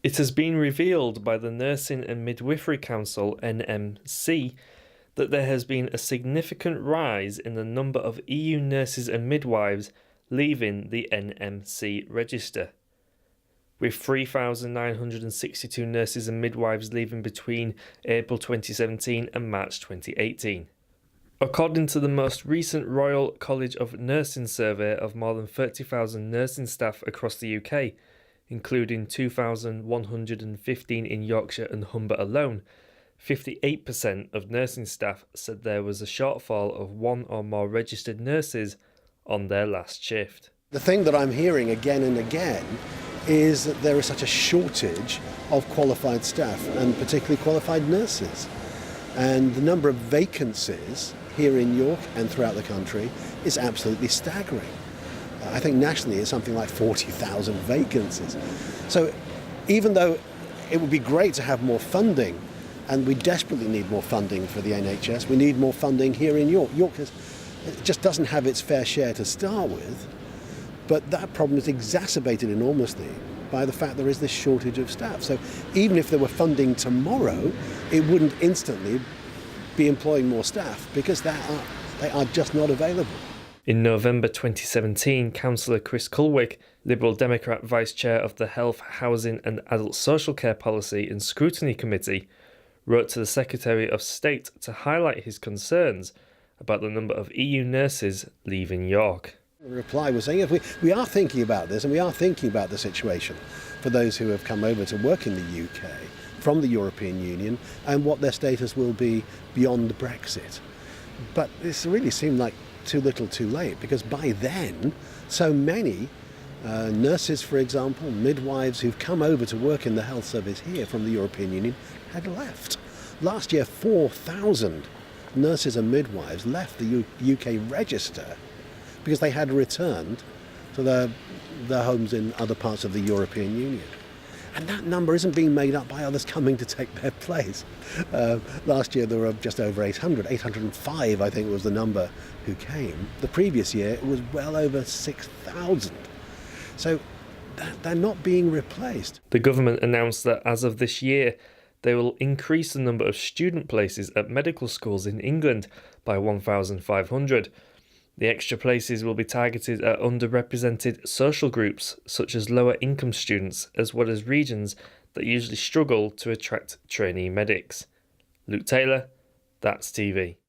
It has been revealed by the Nursing and Midwifery Council (NMC) that there has been a significant rise in the number of EU nurses and midwives leaving the NMC register, with 3,962 nurses and midwives leaving between April 2017 and March 2018. According to the most recent Royal College of Nursing survey of more than 30,000 nursing staff across the UK, including 2,115 in Yorkshire and Humber alone, 58% of nursing staff said there was a shortfall of one or more registered nurses on their last shift. The thing that I'm hearing again and again is that there is such a shortage of qualified staff, and particularly qualified nurses. And the number of vacancies here in York and throughout the country is absolutely staggering. I think nationally it's something like 40,000 vacancies. So even though it would be great to have more funding, and we desperately need more funding for the NHS, we need more funding here in York. York just doesn't have its fair share to start with, but that problem is exacerbated enormously by the fact there is this shortage of staff. So even if there were funding tomorrow, it wouldn't instantly be employing more staff because they are just not available. In November 2017, Councillor Chris Culwick, Liberal Democrat Vice Chair of the Health, Housing and Adult Social Care Policy and Scrutiny Committee, wrote to the Secretary of State to highlight his concerns about the number of EU nurses leaving York. The reply was saying, if we are thinking about this, and we are thinking about the situation for those who have come over to work in the UK from the European Union and what their status will be beyond Brexit. But this really seemed like too little too late, because by then so many nurses, for example, midwives who've come over to work in the health service here from the European Union had left. Last year 4,000 nurses and midwives left the UK register because they had returned to their homes in other parts of the European Union. And that number isn't being made up by others coming to take their place. Last year there were just over 805 I think was the number who came. The previous year it was well over 6,000. So they're not being replaced. The government announced that as of this year, they will increase the number of student places at medical schools in England by 1,500. The extra places will be targeted at underrepresented social groups such as lower income students, as well as regions that usually struggle to attract trainee medics. Luke Taylor, That's TV.